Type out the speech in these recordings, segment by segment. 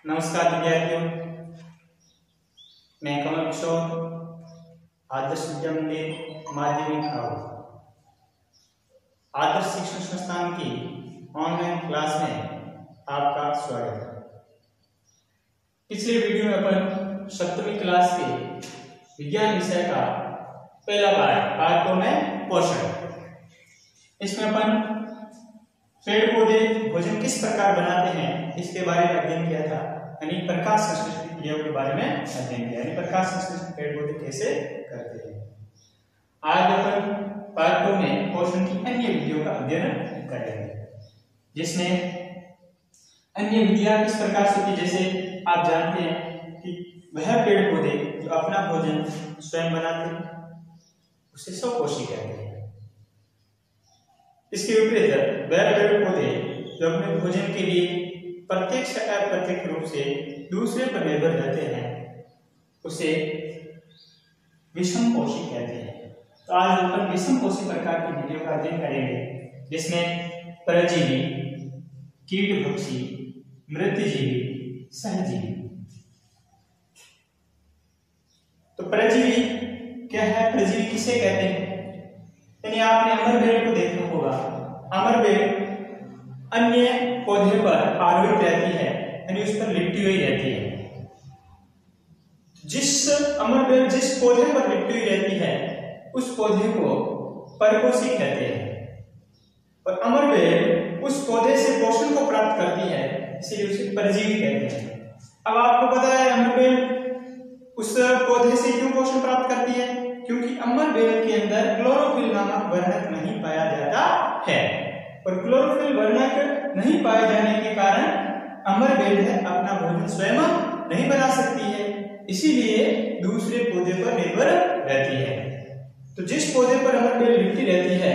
नमस्कार विद्यार्थियों, मैं कमल किशोर आदर्श विद्या मंदिर माध्यमिक आदर्श शिक्षण संस्थान की ऑनलाइन क्लास में आपका स्वागत है। पिछले वीडियो में अपन सप्तमी क्लास के विज्ञान विषय का पहला पार्ट 2 में पोषण, इसमें अपन पेड़ पौधे भोजन किस प्रकार बनाते हैं इसके बारे में अध्ययन किया था, यानी प्रकाश संश्लेषण क्रियाओं के बारे में अध्ययन किया, यानी प्रकाश संश्लेषण पेड़ पौधे कैसे करते हैं। आज अपन पार्ट 2 में पोषण की अन्य विधियों का अध्ययन करेंगे, जिसमें अन्य विधियां किस प्रकार से होती, जैसे आप जानते हैं कि वह पेड़ पौधे जो अपना भोजन स्वयं बनाते हैं उसे स्वपोषी कहते हैं। इसके विपरीत वह पेड़ पौधे जो अपने भोजन के लिए प्रत्यक्ष या अप्रत्यक्ष रूप से दूसरे पर निर्भर रहते हैं उसे विषमपोषी कहते हैं। तो आज अपन विषमपोषी प्रकार की विधियों का अध्ययन करेंगे, जिसमें परजीवी, कीटभक्षी, मृतजीवी, सहजीवी। तो परजीवी क्या है, परजीवी किसे कहते हैं? यानी आपने अमर बेल को देखा होगा। अमर बेल अन्य पौधे पर आरोहित रहती है, यानी उस पर लिपटी हुई रहती है। जिस अमर बेल जिस पौधे पर लिपटी हुई रहती है उस पौधे को परपोषी कहते हैं, और अमर बेल उस पौधे से पोषण को प्राप्त करती है, इसलिए उसे परजीवी कहते हैं। अब आपको पता है अमर बेल उस पौधे से क्यों पोषण प्राप्त करती है? क्योंकि अमर बेल के अंदर क्लोरोफिल नामक वर्णक नहीं पाया जाता है, और क्लोरोफिल वर्णक नहीं पाए जाने के कारण अमर बेल है अपना भोजन स्वयं नहीं बना सकती है, इसीलिए दूसरे पौधे पर निर्भर रहती है। तो जिस पौधे पर अमर बेल लिपटी रहती है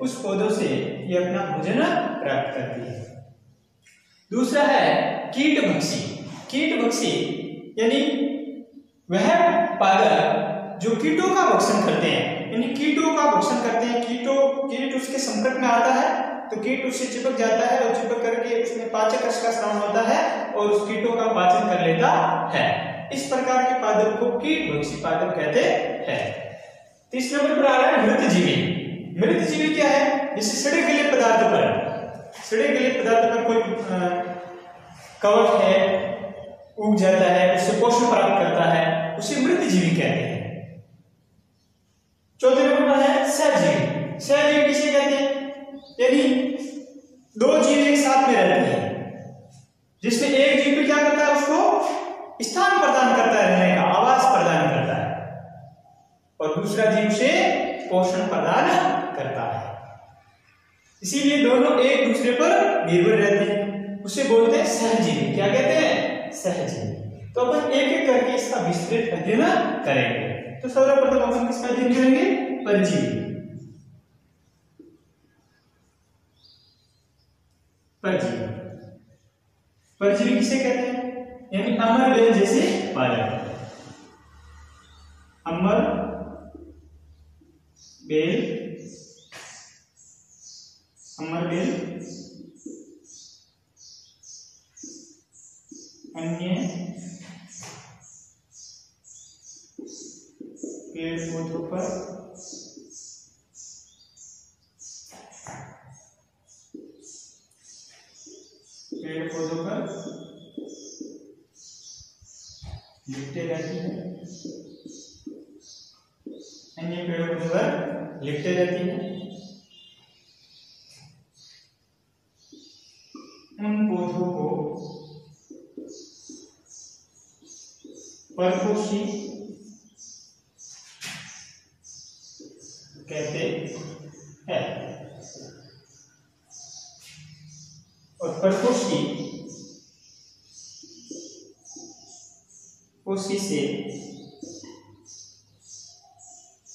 उस पौधों से ये अपना भोजन प्राप्त करती है। दूसरा है कीटभक्षी। कीटभक्षी यानी वह पादप जो कीटों का भक्षण करते हैं, यानी कीटों का भक्षण करते हैं। कीट उसके संपर्क में आता है तो कीट उससे चिपक जाता है, और चिपक करके उसमें पाचक रस का स्राव होता है और उस कीटों का पाचन कर लेता है। इस प्रकार के पादप को कीटभक्षी पादप कहते हैं। तीसरे नंबर पर आ रहा है मृतजीवी। मृतजीवी क्या है? जैसे सड़े गले पदार्थ पर कोई कवक है उग जाता है, उससे पोषण प्राप्त करता है, उसे मृतजीवी कहते हैं। चौथे नंबर पर है सहजीवी। सहजीवी किसे कहते हैं? यानी दो जीव एक साथ में रहते हैं, जिसमें एक जीव क्या करता है, उसको स्थान प्रदान करता है, रहने का आवास प्रदान करता है, और दूसरा जीव से पोषण प्रदान करता है। इसीलिए दोनों एक दूसरे पर निर्भर रहते हैं, उसे बोलते हैं सहजीवी। क्या कहते हैं? सहजीवी। तो अपन एक एक करके इसका विस्तृत अध्ययन करेंगे। तो सर्वप्रथम अपन किसका अध्ययन करेंगे? परजीवी। परजीवी किसे कहते हैं? यानी अमर बेल जैसे पादप। अमर बेल अन्य पेड़ पौधों पर लिपटे रहती है, अन्य पेड़ पौधों पर लिपटे रहती है। उन पौधों को परपोषी कहते हैं, और परपोषी से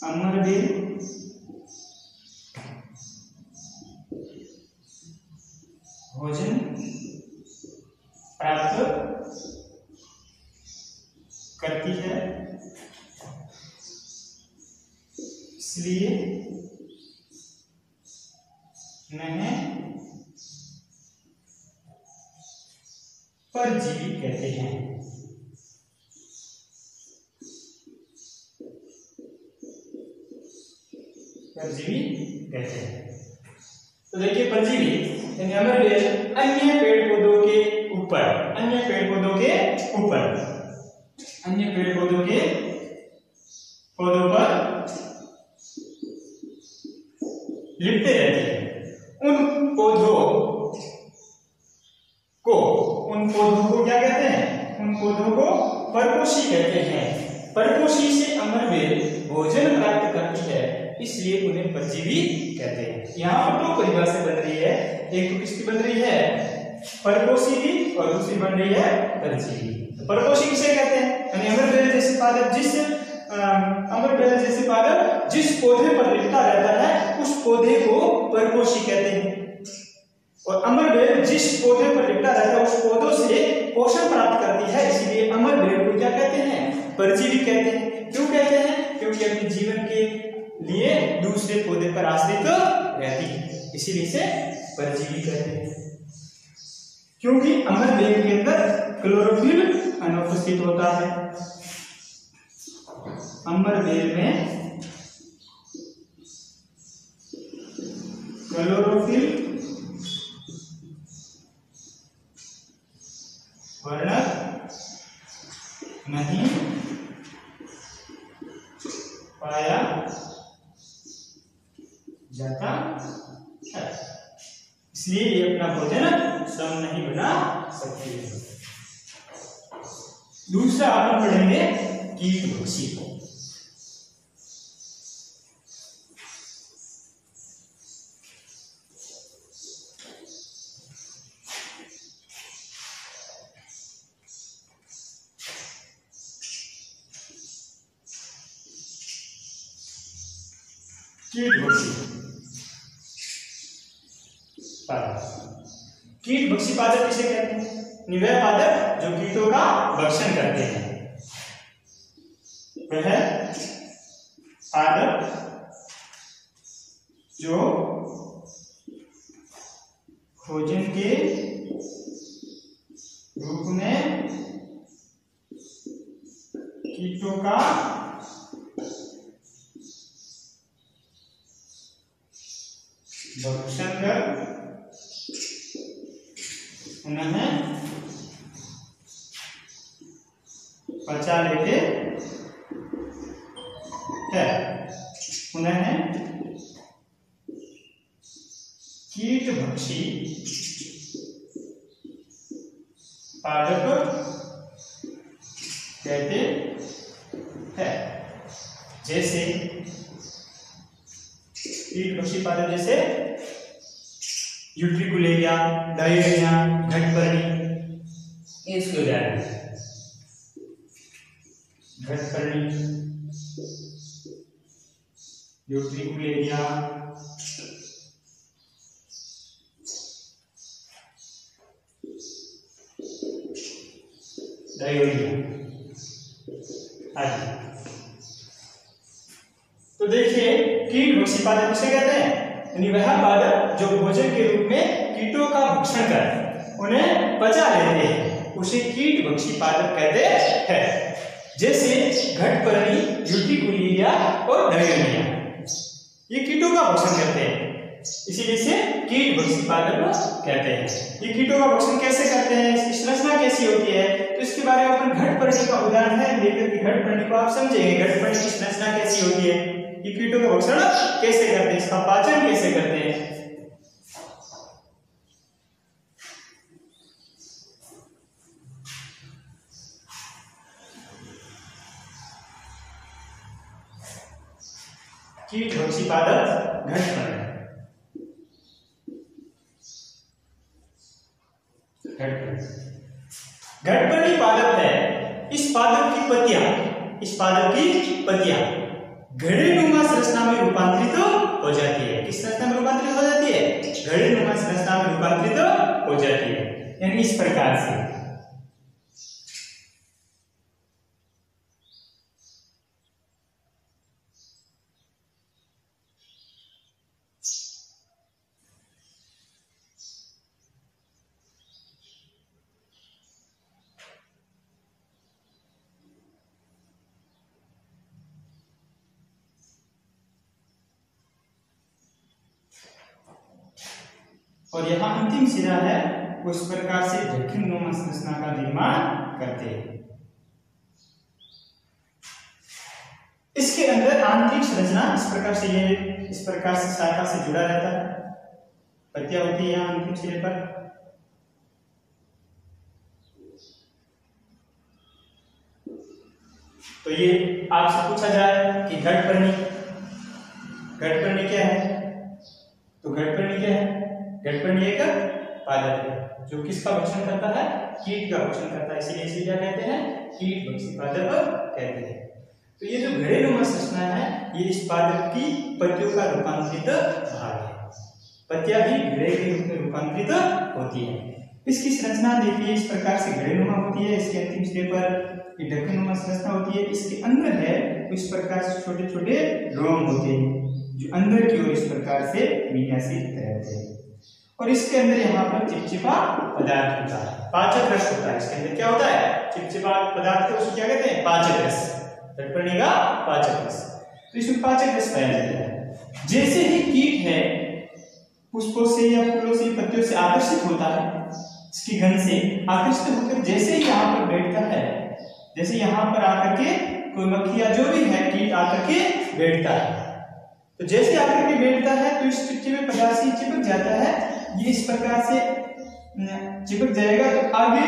अमर बेल भोजन प्राप्त करती है, इसलिए परजीवी कहते हैं। परजीवी कहते हैं। तो देखिए परजीवी यानी अमरबेल अन्य पेड़ पौधों के ऊपर, अन्य पेड़ पौधों के ऊपर, अन्य पेड़ पौधों के पौधों पर लिपटे रहते हैं। उन पौधों को क्या कहते हैं? उन पौधों को परपोषी कहते हैं। परपोषी से अमरबेल भोजन प्राप्त करती है, इसलिए उन्हें परजीवी कहते हैं। यहाँ पर दो परिभाषा बन रही है, एक तो किसकी बन रही है? परपोषी की, और दूसरी बन रही है परजीवी। तो परपोषी किसे कहते हैं? यानी अमरबेल जैसे पादप जिस पौधे पर लिपटा रहता है उस पौधे को परपोषी कहते हैं। और अमरबेल जिस पौधे पर लिपटा रहता है उस पौधों से पोषण प्राप्त करती है, इसलिए अमरबेल को क्या कहते हैं? परजीवी कहते हैं। क्यों कहते हैं? क्योंकि अपने जीवन के लिए दूसरे पौधे पर आश्रित रहती है, इसीलिए इसे परजीवी कहते हैं। क्योंकि अमरबेल के अंदर क्लोरोफिल अनुपस्थित होता है। अमरबेल में क्लोरोफिल वर्णक नहीं पाया जाता है, इसलिए ये अपना भोजन स्वयं नहीं बना सकती है। दूसरा अपन पढ़ेंगे कीटभक्षी को। कीटभक्षी पादप किसे कहते हैं? वह पादप जो कीटों का भक्षण करते हैं। वह पादप जो भोजन के रूप में कीटों का भक्षण कर उन्हें पचा लेते हैं। उन्हें कीटभक्षी पादप कहते हैं। जैसे कीटभक्षी पादप जैसे यूट्रिकुलेरिया, डायरिया, घटपर्णी, इसके उदाहरण घटपर्णी, यूट्रिकुलेरिया, डायरिया आदि। तो देखिए कीटभक्षी पादप किसे कहते हैं? यानी वह पादप जो भोजन के रूप में कीटों का भक्षण कर उन्हें पचा लेते हैं, उसे कीटभक्षी पादप कहते हैं। जैसे घटपर्णी, यूट्रिकुलेरिया और डायरिया, ये कीटों का भक्षण करते हैं, इसीलिए इसे कीटभक्षी पादप कहते हैं। ये कीटों का भक्षण कैसे करते हैं, इसकी संरचना कैसी होती है, तो इसके बारे में अपन घटपर्णी का उदाहरण है लेकर के घटपर्णी को आप समझेंगे। घटपर्णी की संरचना कैसी होती है, ये कीटों का भक्षण कैसे करते हैं, इसका पाचन कैसे करते हैं। कीटभक्षी पादप घटपर्णी। घटपर्णी पादप है, इस पादप की पत्तियां घड़ेनुमा संरचना में रूपांतरित हो जाती है। किस संरचना में रूपांतरित हो जाती है? घड़ेनुमा संरचना में रूपांतरित हो जाती है, यानी इस प्रकार से। और यहाँ अंतिम सिरा है, उस प्रकार से ढक्कनुमा संरचना का निर्माण करते हैं। इसके अंदर आंतरिक संरचना इस प्रकार से शाखा से जुड़ा रहता है, पत्तियां होती है यहाँ अंतिम सिरे पर। तो ये आपसे पूछा जाए कि घटपर्णी क्या है, तो घटपर्णी क्या है? घटपर्णी एक पादप है जो किसका भक्षण करता है? कीट का भक्षण करता है, इसीलिए इसे क्या कहते हैं? कीट भक्षी पादप कहते हैं। तो ये जो घड़ेनुमा संरचना है, ये इस पादप की पत्तियों का रूपांतरित भाग है। पत्तियां ही घड़े के रूप में रूपांतरित होती है। इसकी संरचना देखिए इस प्रकार से घड़ेनुमा होती है, इसके अंतिम सिरे पर ढक्कनुमा संरचना होती है। इसके अंदर है इस प्रकार से छोटे छोटे रोम होते हैं जो अंदर की ओर इस प्रकार से विन्यासित रहते हैं, और इसके अंदर यहाँ पर चिपचिपा पदार्थ होता है, पाचक रस होता है। इसके अंदर क्या होता है? चिपचिपा पदार्थ, उसको क्या कहते हैं? पाचक रस। घटपर्णी का पाचक रस, तो इसमें पाचक रस पाया जाता है। जैसे ही कीट है पुष्पों से या फूलों से पत्तियों से आकर्षित होता है, इसकी गंध से आकर्षित होकर जैसे ही यहाँ पर बैठता है, जैसे यहाँ पर आकर के कोई मक्खी या जो भी है कीट आकर के बैठता है, तो जैसे आकर के बैठता है तो इस चिपचिपे पदार्थ से चिपक जाता है। ये इस प्रकार से चिपक जाएगा तो आगे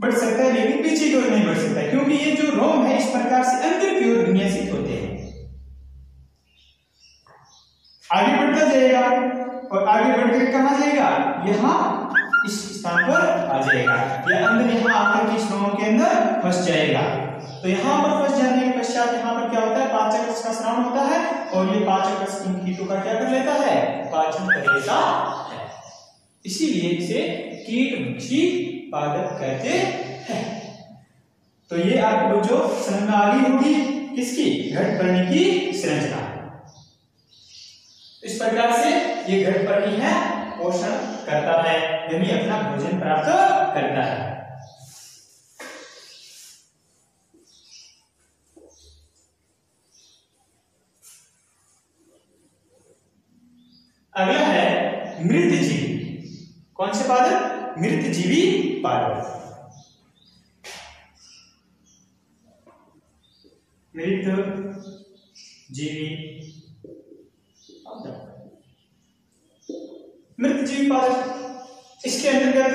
बढ़ सकता है, लेकिन पीछे की ओर नहीं बढ़ सकता, क्योंकि ये जो रोम है इस प्रकार से अंदर की ओर विन्यासित होते हैं। आगे बढ़ता जाएगा और आगे बढ़कर कहाँ जाएगा? यहाँ इस स्थान पर आ जाएगा, या अंदर यहाँ आकर के इस रोम के अंदर फंस जाएगा। तो यहाँ पर फंस जाने के पश्चात यहाँ पर क्या होता है? पाचक रस का स्राव होता है, और ये पाचक रस इन कीटों का क्या कर लेता है? पाचन कर लेता है। इसीलिए इसे कीटभक्षी पादप कहते हैं। तो ये आपको जो संरचना आ गई होगी किसकी? घटपर्णी की संरचना। इस प्रकार से ये घटपर्णी है, पोषण करता है, यानी अपना भोजन प्राप्त करता है। अगला है मृतजीवी। कौन से पादप? मृतजीवी पादप। मृतजीवी पादप, मृतजीवी पादप इसके अंतर्गत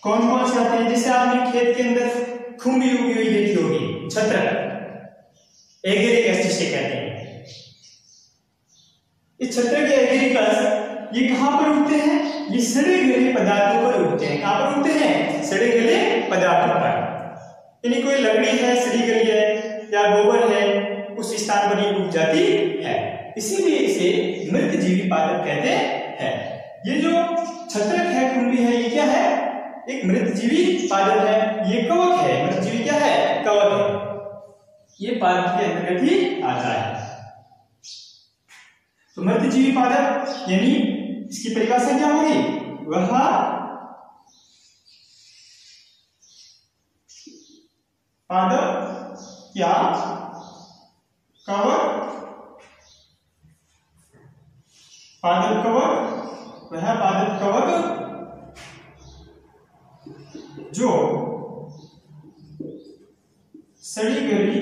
कौन कौन से आते हैं? जैसे आपने खेत के अंदर खुम्बी उगी हुई देखी होगी, छत्रक, एगेरिकस जिसे कहते हैं। इस छत्रक या एगेरिकस ये कहां पर उगते हैं? ये सड़े गले पदार्थों पर उगते हैं। कहां पर उगते हैं? सड़े गले पदार्थों पर। यानी कोई लकड़ी है, सड़ी गली है या गोबर है, उस स्थान पर ये उग जाती है, इसीलिए इसे मृतजीवी पादप कहते हैं। ये जो छत्रक है, खुम्बी है, ये क्या है? एक मृतजीवी पादप है। ये कवक है, मृतजीवी क्या है? कवक है। ये पादप के अंतर्गत ही आता है। तो मृतजीवी पादप यानी इसकी परिभाषा क्या होगी? वह पादप या कवक, पादप कवक, वह पादप कवक जो सड़ी गली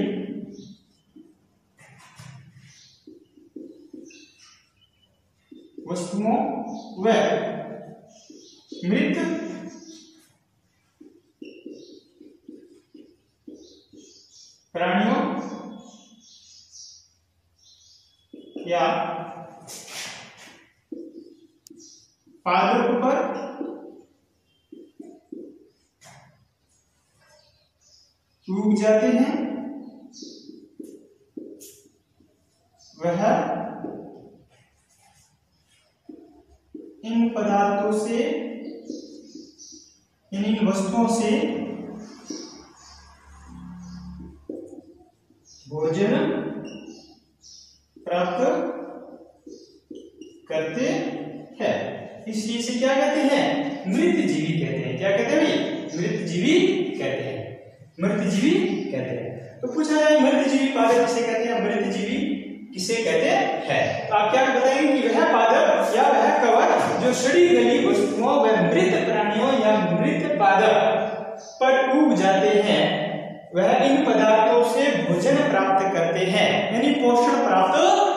वस्तुओं व मृत प्राणियों या पादप पर उग जाते हैं, वह इन पदार्थों से, इन वस्तुओं से भोजन प्राप्त करते हैं। इसलिए इसे क्या कहते हैं? मृतजीवी कहते हैं। क्या कहते हैं भाई? मृतजीवी कहते हैं, मृतजीवी कहते हैं। तो पूछा जाए मृतजीवी पादप किसे कहते हैं? मृतजीवी किसे कहते हैं। तो आप क्या बताएंगे कि वह पादप या वह कवक जो सड़ी गली वस्तुओं व मृत प्राणियों या मृत पादप पर उग जाते हैं, वह इन पदार्थों से भोजन प्राप्त करते हैं, यानी पोषण प्राप्त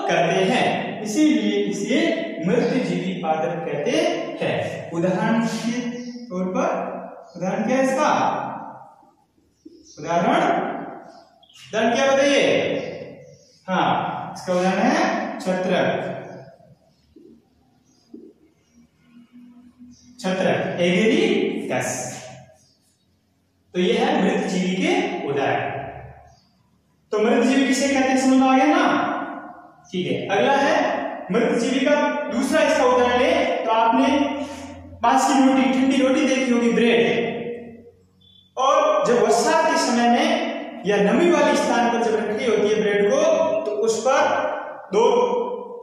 करते हैं, इसीलिए इसे मृतजीवी पादप कहते हैं। उदाहरण के तौर पर, उदाहरण क्या है इसका? उदाहरण क्या बताइए? हाँ, इसका उदाहरण है छत्रक। छत्रक एगेरिकस। तो ये है मृतजीवी के उदाहरण। तो मृतजीवी किसे कहते हैं समझ में आ गया ना? ठीक है, अगला है मृतजीवी का दूसरा इसका उदाहरण ले तो आपने बांस की रोटी, ठंडी रोटी देखी होगी, ब्रेड। और जब वर्षा के समय में या नमी वाले स्थान पर जब रखी होती है ब्रेड को, तो उस पर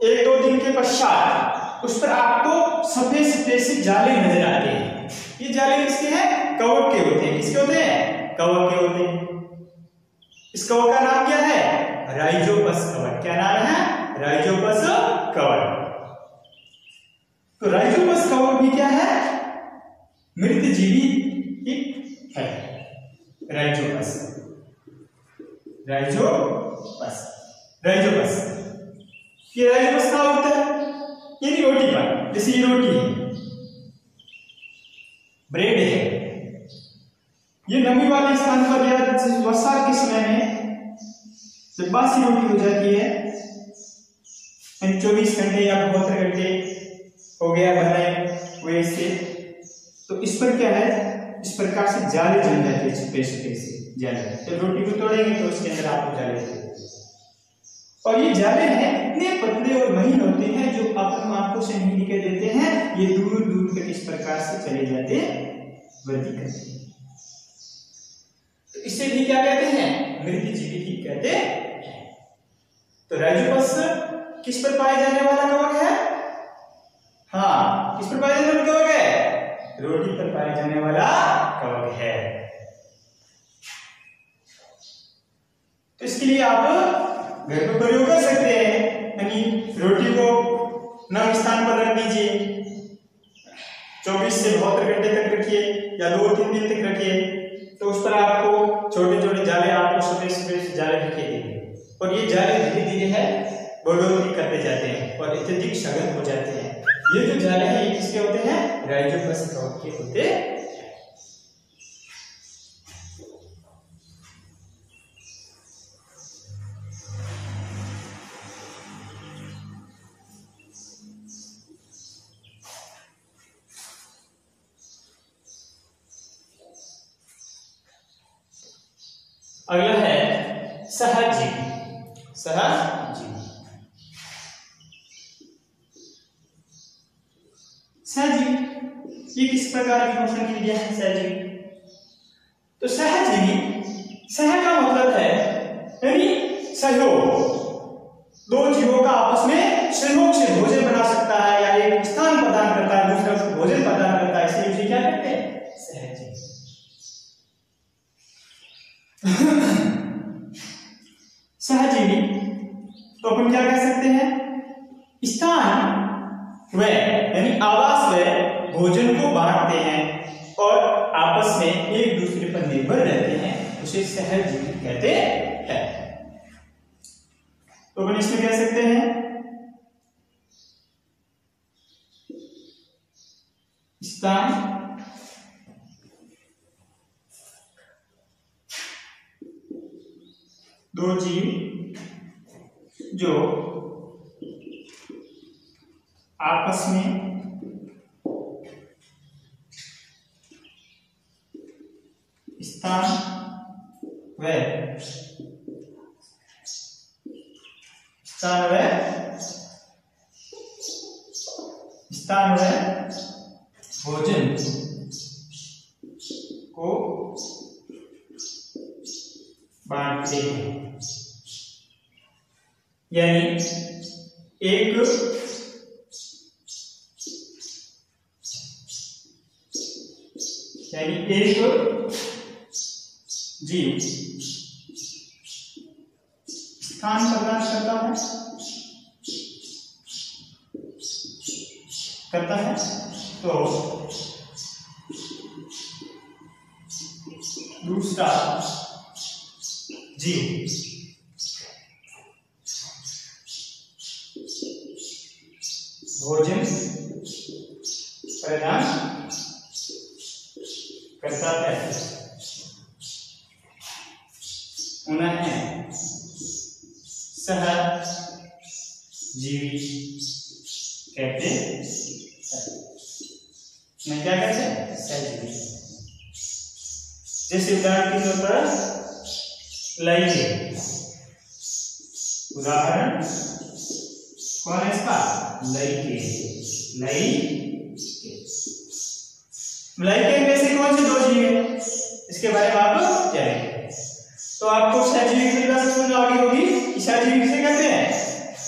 एक दो दिन के पश्चात उस पर आपको सफेद सफेद से जाले नजर आते हैं। ये जाले किसके हैं? कवक के होते हैं। किसके होते हैं? कवक के होते हैं। इस कवक का नाम क्या है? राइजोपस कवक। क्या नाम है? राइजोपस कवक। तो राइजोपस कवक भी क्या है? मृतजीवी है। राइजोपस ये राइजोपस कहाँ होता है? यानी रोटी पर। जैसे ये रोटी है, ब्रेड है, ये नमी वाले स्थान पर या वर्षा के समय में जब बासी रोटी हो जाती है, 24 घंटे या 72 घंटे हो गया बनाए हुए इससे, तो इस पर क्या है? इस प्रकार से जाले जम जाते हैं, छुपे छुपे से जाले। जब रोटी को तोड़ेंगे तो उसके अंदर आपको जाले दिखेंगे। और ये जाले हैं इतने पतले और महीन होते हैं जो अपन आंखों से नहीं दिखाई देते हैं, ये दूर दूर तक इस प्रकार से चले जाते वृद्धि करते हैं। तो इसे भी क्या कहते हैं? मृतजीवी ही कहते हैं। तो राइजोपस किस पर पाए जाने वाला कवक है? हाँ, किस पर पाए जाने वाला कवक है? रोटी पर पाए जाने वाला कवक है। तो इसके लिए आप घर में प्रयोग कर सकते हैं, यानी रोटी को नम स्थान पर रख दीजिए, 24 से 72 घंटे तक रखिए या 2-3 दिन तक रखिए, तो उस पर आपको छोटे छोटे जाले, आपको सफेद सफेद जाले दिखाई देंगे। और ये जाले धीरे धीरे है बढ़ोतरी करते जाते हैं और अत्यधिक सघन हो जाते हैं। ये जो जाले हैं ये किसके होते हैं? राइजोपस कवक के होते हैं। अगला है सहजीवी। सहजीवी ये किस प्रकार के पोषण के लिए है? सहजीवी, तो सहजीवी, सह का मतलब है यानी सहयोग। दो जीवों का आपस में सहयोग से भोजन बना सकता है या एक स्थान प्रदान करता है, दूसरा उसको भोजन प्रदान करता है, इसलिए उसे क्या कहते हैं? सहजीवी। सहजीवी तो अपन क्या कह सकते हैं? स्थान व यानी आवास व भोजन को बांटते हैं और आपस में एक दूसरे पर निर्भर रहते हैं, उसे सहजीवी कहते हैं। तो अपन इसमें कह सकते हैं स्थान दो जीव जो आपस में स्थान व भोजन को बांटते हैं, यानी एक जीव स्थान प्रदान करता है करता है तो दूसरा जीव भोजन प्रदान करता है, उन्हें सहजीवी कहते हैं। मैं क्या कहते हैं? सहजीवी। जैसे उदाहरण के तौर पर लाइके, उदाहरण कौन है इसका? लाइके। लाइके में से कौन से दो जीव है इसके बारे में आप जानेंगे। तो आपको सहजीवी की परिभाषा समझ आ गई होगी कि सहजीवी किसे कहते हैं?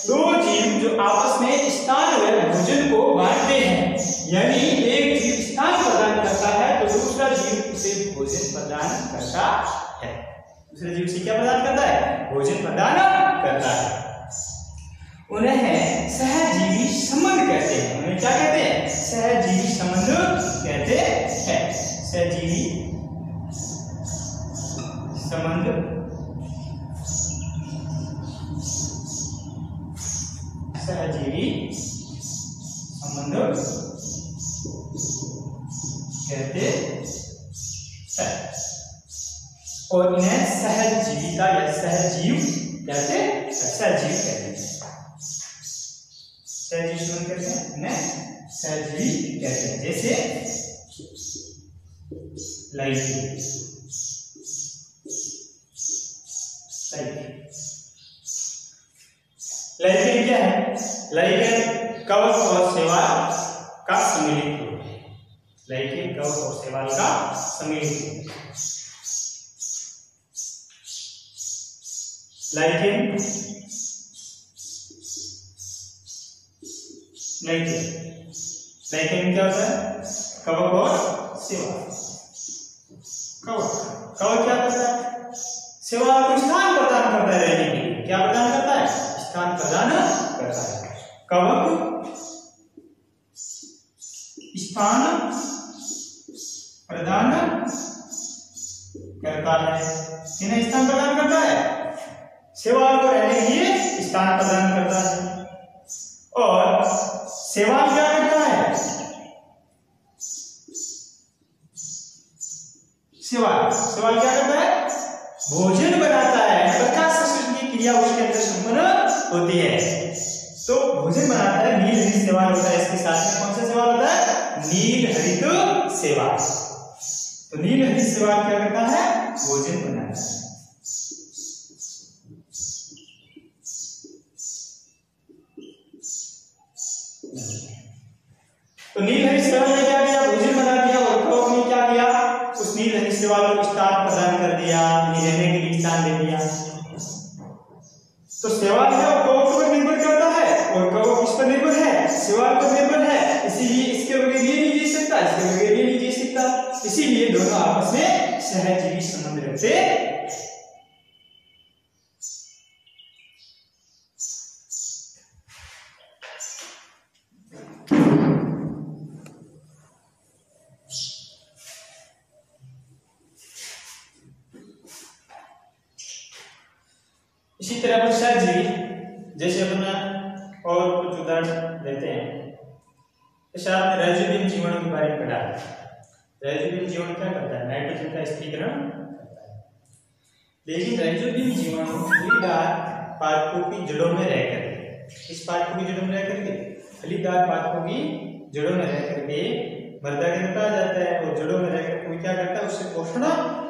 दो जीव जो आपस में स्थान व भोजन को बांटते हैं, यानी एक जीव स्थान प्रदान करता है तो दूसरा जीव उसे भोजन प्रदान करता है। दूसरा जीव से क्या प्रदान करता है? भोजन प्रदान करता है। उन्हें सहजीवी संबंध कहते हैं। उन्हें क्या कहते हैं? सहजीवी संबंध कहते हैं। सहजीवी संबंध सहजीवी संबंध कहते हैं और इन्हें सहजीविता या सहजीव कहते हैं। सहजीव कहते हैं, सहजीव संबंध कहते हैं, इन्हें सहजीवी कहते हैं। जैसे लाइके क्या है? लाइके कवक और शैवाल का सम्मिलित रूप है। लाइके कवक और शैवाल का सम्मिलित रूप है। लाइके में क्या होता है? कवक और शैवाल। कवक क्या करता है? शैवाल को स्थान प्रदान करता है रहने के लिए। क्या प्रदान करता है? स्थान प्रदान करता है। कवक स्थान प्रदान करता है। किन्हें स्थान प्रदान करता है? शैवाल को रहने के लिए स्थान प्रदान करता है। और शैवाल क्या करता है? शैवाल क्या करता है? भोजन बनाता है। प्रकाश संश्लेषण की क्रिया उसके अंदर संपन्न होती है तो भोजन बनाता है। नील हरित शैवाल होता है। इसके साथ में कौन सा शैवाल होता है? नील हरित शैवाल। तो नील हरित शैवाल क्या करता है? भोजन बनाता है। तो नील हरित शैवाल ने क्या किया? भोजन बना दिया। और कवक ने क्या किया? उस नील हरित शैवाल को स्थान प्रदान कर दिया, रहने के लिए स्थान दे दिया। तो शैवाल है और कवक पर निर्भर करता है और कवक किस पर निर्भर है? शैवाल पर निर्भर है। इसीलिए इसके बगैर ये नहीं जी सकता, इसके बगैर ये नहीं जी सकता। इसीलिए दोनों आपस में सहजीवी संबंध रखते हैं। इसी तरह पर सहजीवी जैसे अपना और कुछ उदाहरण देते हैं। साथ राइजोबियम जीवाणु के बारे में पढ़ा है। राइजोबियम जीवाणु क्या करता है? नाइट्रोजन का स्थिरीकरण करता है। लेकिन राइजोबियम जीवाणु फलीदार पादपों की जड़ों में रहकर, इस पादपों की जड़ों में रह करके, फलीदार पादपों की जड़ों में रह करके मृदा के अंदर आ जाता है और जड़ों में रहकर कोई क्या करता है? उससे पोषण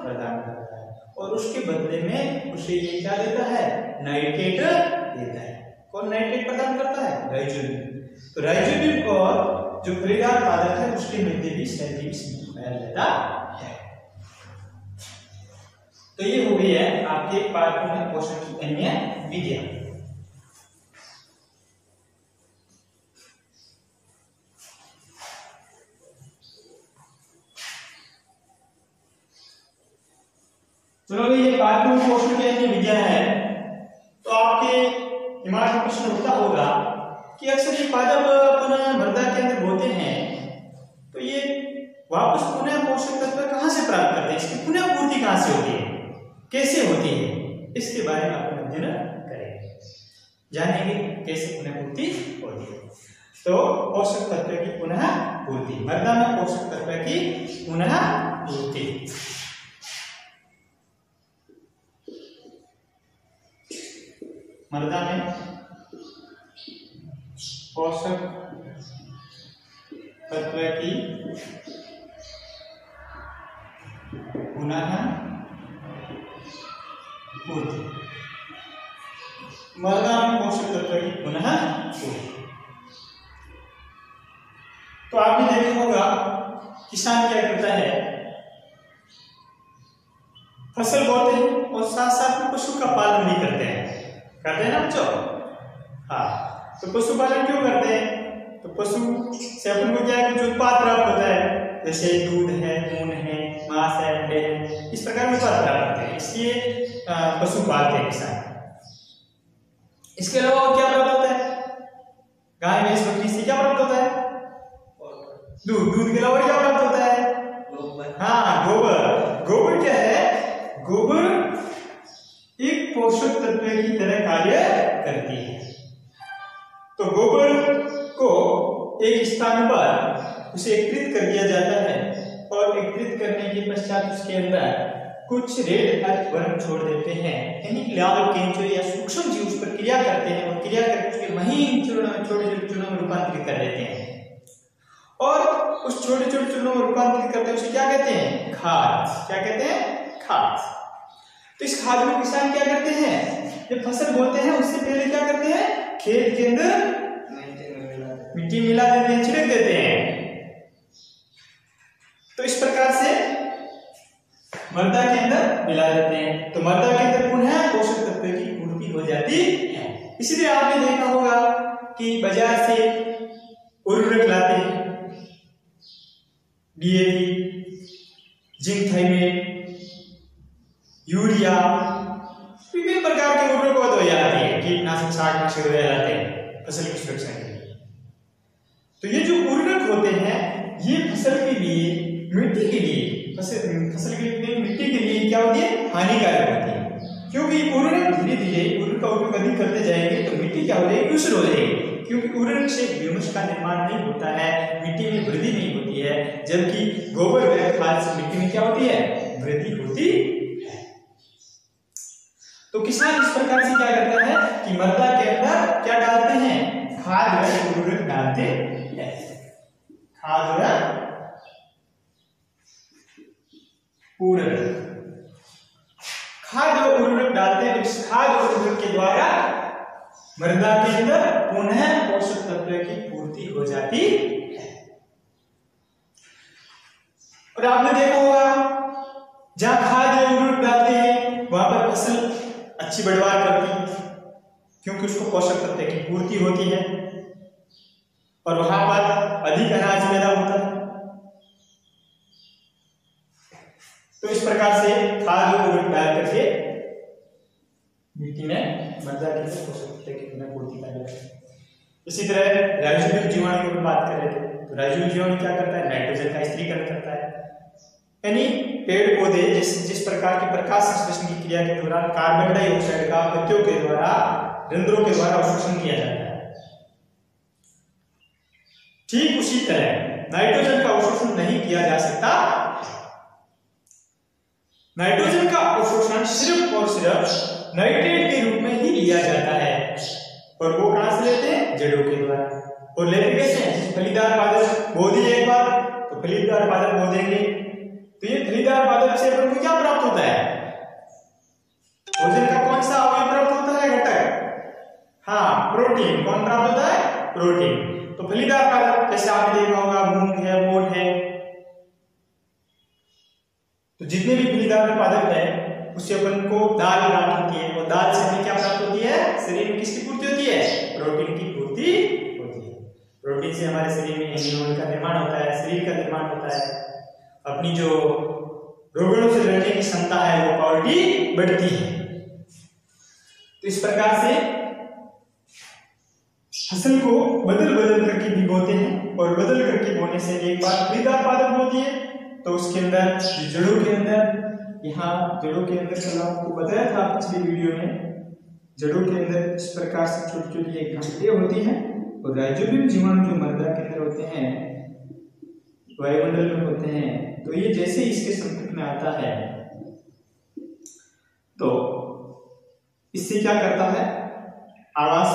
प्रदान करता है और उसके बदले में उसे ये क्या देता है? नाइट्रेट देता है। कौन नाइट्रेट प्रदान करता है? राइजोबियम। तो राइजोबियम और जो फलीदार पादप है उसके मध्य भी सहजीवी संबंध पाया जाता है। तो ये हो गई है आपके पादपों में पोषण की अन्य विधियां। चलो ये पादपों में पोषण की अन्य विधियां है। तो आपके दिमाग में प्रश्न उठता होगा कि अक्सर ये पादप पुनः मृदा के अंदर होते हैं, तो ये वापस पुनः पोषक तत्व कहाँ से प्राप्त करते हैं, इसकी पुनः पूर्ति कहाँ से होती है, कैसे होती है, इसके बारे में अपन अध्ययन करेंगे, जानेंगे कैसे पुनः पूर्ति होती है। तो पोषक तत्व की पुनः पूर्ति, मृदा में पोषक तत्व की पुनः पूर्ति। मृदा में पोषक तत्व की पुनः पूर्ति, मृदा में पोषक तत्व की पुनः पूर्ति। तो आपने देखा होगा किसान क्या करता है, फसल बोते हैं और साथ साथ में पशु का पालन भी करते हैं ना बच्चों। हाँ, तो पशुपालन क्यों करते हैं, तो पशु से अपन को क्या है, कुछ उत्पाद प्राप्त होता है, जैसे दूध है, ऊन है, मांस है, अंडे है, इस प्रकार के उत्पाद प्राप्त होते हैं, इसलिए पशु पालते हैं किसान। इसके अलावा और क्या प्राप्त होता है, गाय भैंस बकरी से क्या प्राप्त होता है, दूध के अलावा क्या प्राप्त होता है, हाँ गोबर। गोबर क्या है, गोबर एक पोषक तत्व की तरह कार्य करती है। तो गोबर को एक स्थान पर उसे एकत्रित कर दिया जाता है और एकत्रित करने के पश्चात उसके अंदर कुछ रेड अर्थ वर्म छोड़ देते हैं, यानी लाल केंचुए या सूक्ष्म जीव उस पर क्रिया करते हैं और क्रिया करके उसके महीन चूर्णों में, छोटे छोटे चूर्णों में रूपांतरित कर देते हैं और उस छोटे छोटे चूर्णों में रूपांतरित करते हैं, उसे क्या कहते हैं, खाद। क्या कहते हैं, खाद। तो इस खाद में किसान क्या करते हैं, जब फसल बोते हैं उससे पहले क्या करते हैं, खेत के अंदर मिट्टी मिला देते हैं, छिड़क देते हैं। तो इस प्रकार से मृदा के अंदर मिला देते हैं, तो मृदा के अंदर पुनः पोषक तत्व की पूर्ति हो जाती है। इसलिए आपने देखा होगा कि बाजार से उर्वरक लाते हैं, डीएपी, जिंक थाइमेट, यूरिया, विभिन्न प्रकार के उर्वरक हो जाते हैं, कीटनाशक शाकनाशक लाते हैं फसल की सुरक्षा के लिए। तो ये जो उर्वरक होते हैं ये फसल के लिए, मिट्टी के लिए, फसल के लिए, मिट्टी के लिए क्या होती है, हानिकारक होती है, क्योंकि उर्वरक धीरे धीरे उर्वरक का उपयोग अधिक करते जाएंगे तो मिट्टी क्या हो जाएगी, दूषित हो जाएगी, क्योंकि उर्वरक से ह्यूमस का निर्माण नहीं होता है, मिट्टी में वृद्धि नहीं होती है, जबकि गोबर व खाद से मिट्टी में क्या होती है, वृद्धि होती है। तो किसान इस प्रकार से क्या करता है कि मृदा के अंदर क्या डालते हैं, खाद व उर्वरक डालते हैं, खाद व उर्वरक, खाद और उर्वरक डालते हैं। इस खाद और उर्वरक के द्वारा मृदा के अंदर पुनः पोषक तत्व की पूर्ति हो जाती है। और आपने देखा होगा जहां खाद और उर्वरक डालते हैं वहां पर फसल अच्छी पैदावार करती है, क्योंकि उसको पोषक तत्व की पूर्ति होती है और वहां पर अधिक अनाज पैदा होता है। तो इस प्रकार से खाद और उर्वरक डाल करके मिट्टी में मृदा के पोषक तत्व की पुनः पूर्ति कर जाती है। इसी तरह राइजोबियल जीवाणु की बात कर रहे थे, तो राइजोबियल जीवाणु क्या करता है, नाइट्रोजन का स्त्रीकरण करता है, यानी पेड़ पौधे जिस प्रकार के प्रकाश संश्लेषण की क्रिया के दौरान कार्बन डाइऑक्साइड का पत्तियों के द्वारा, रंध्रों के द्वारा अवशोषण किया जाता है, ठीक उसी तरह नाइट्रोजन का अवशोषण नहीं किया जा सकता। नाइट्रोजन का अवशोषण सिर्फ और सिर्फ नाइट्रेट के रूप में ही लिया जाता है, और वो कहां से लेते हैं, जड़ों के द्वारा। और लेते कैसे हैं, फलीदार पादप बो दिए एक बार, तो फलीदार पादप बो देंगे, तो ये फलीदार पादप से अपन को क्या प्राप्त होता है, भोजन का कौन सा अवयव प्राप्त होता है, घटक, हाँ प्रोटीन। कौन प्राप्त होता है, प्रोटीन। तो फलीदार पादप जैसे आपने देखा होगा मूंग है, मोठ है, तो जितने भी फलीदार पादप है उससे अपन को दाल प्राप्त होती है, और दाल से हमें क्या प्राप्त होती है, शरीर में किसकी पूर्ति होती है, प्रोटीन की पूर्ति होती है। प्रोटीन से हमारे शरीर में एंजाइम का निर्माण होता है, शरीर का निर्माण होता है, अपनी जो रोगों से लड़ने की क्षमता है वो पावरटी बढ़ती है। तो इस प्रकार से फसल को बदल बदल करके भिगोते हैं और बदल करके बोने से एक बार मृदा पादप होती है, तो उसके अंदर जड़ों के अंदर, यहाँ जड़ों के अंदर कल आपको बताया था पिछली वीडियो में, जड़ों के अंदर इस प्रकार से छोटी छोटी एक घंटियां होती हैं और राइजोबियम जीवाणु जो मृदा के अंदर होते हैं, वायुमंडल में होते हैं, तो ये जैसे इसके संपर्क में आता है तो इससे क्या करता है, आवास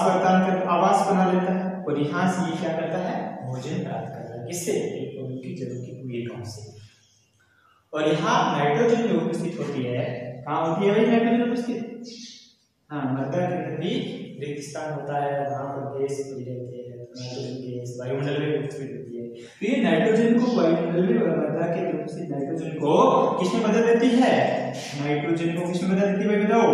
बना लेता है और यहां से ये क्या करता है, भोजन प्राप्त करता है। किससे? पौधों की जड़ों की भूमिकाओं से। और यहाँ नाइट्रोजन जो उपस्थित होती है, कहाँ होती है भाई नाइट्रोजन उपस्थित? हाँ, मृदा के अंदर भी रिक्त स्थान होता है, वहां पर गैस पड़ी रहती है, नाइट्रोजन गैस वायुमंडल में उपस्थित होती है। तो ये नाइट्रोजन को वायुमंडल में और मृदा के अंदर उपस्थित नाइट्रोजन को किसमें बदल देती है? नाइट्रोजन को किसमें बदल देती है भाई बताओ?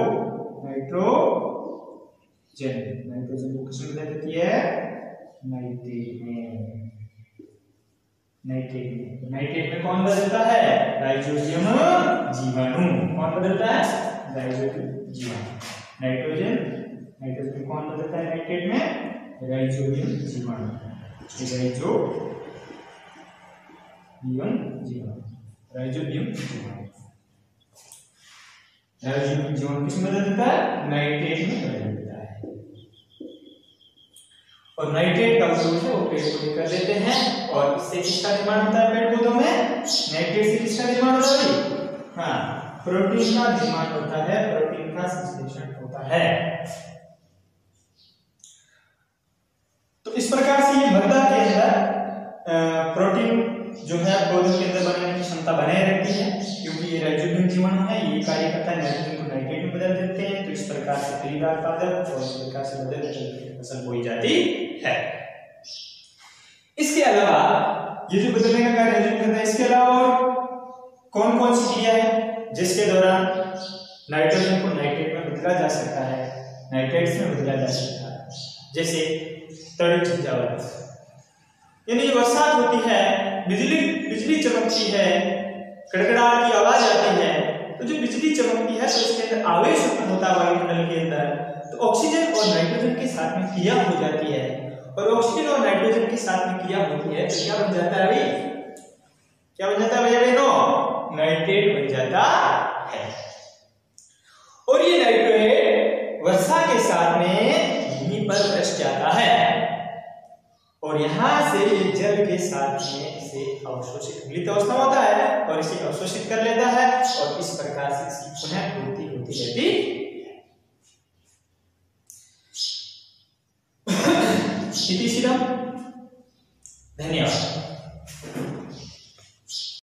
नाइट्रोजन को किसमें बदल देती है? नाइट्रेट में। नाइट्रेट में कौन बदलता है? राइजोबियम जीवाणु। कौन बदलता है? राइजोबियम जीवाणु। नाइट्रोजन में कौन बदलता है? नाइट्रेट में राइजोबियम जीवाणु। राइजोबियम जीवाणु किसमें बदल देता है? नाइट्रेट में बदल देता है। और नाइट्रेट का उपयोग है वो पेड़ पौधे कर लेते हैं और इससे किसका निर्माण होता है पेड़ पौधों में? नाइट्रेट से किसका निर्माण होता है? हाँ, प्रोटीन का निर्माण होता है, प्रोटीन का संश्लेषण होता है। तो इस प्रकार से ये मृदा के अंदर प्रोटीन जो है पौधों के अंदर बनाने की क्षमता बनाए रखती है, क्योंकि ये राइजोबियम जीवाणु है, ये कार्य करता है, नाइट्रोजन को नाइट्रेट में बदल देते हैं। तो इस प्रकार से फलीदार पादप और इस प्रकार से बदल कर फसल बोई जाती है। इसके अलावा ये जो बदलने का कार्य राइजोबियम करता है, इसके अलावा और कौन कौन सी क्रिया है जिसके दौरान नाइट्रोजन को नाइट्रेट में बदला जा सकता है, नाइट्रेट्स में बदला जा सकता है? जैसे तड़ित झंझावात, यानी बरसात होती है, बिजली चमकती है, कड़कड़ाहट की आवाज आती है, तो जो बिजली चमकती है तो इसके अंदर आवेश उत्पन्न होता है वायुमंडल के अंदर, तो ऑक्सीजन और नाइट्रोजन के साथ में क्रिया हो जाती है, और ऑक्सीजन और नाइट्रोजन के साथ में क्रिया होती है तो क्या बन जाता है भाई? क्या बन जाता है भैया बहनों? नाइट्रेट बन जाता है। और ये नाइट्रेट वर्षा के साथ में भूमि पर बरस जाता है और यहाँ से ये जल के साथ में इसे अवशोषित मिलित अवस्था होता है और इसे अवशोषित कर लेता है और इस प्रकार से इसकी पुनः पूर्ति होती रहती है। धन्यवाद।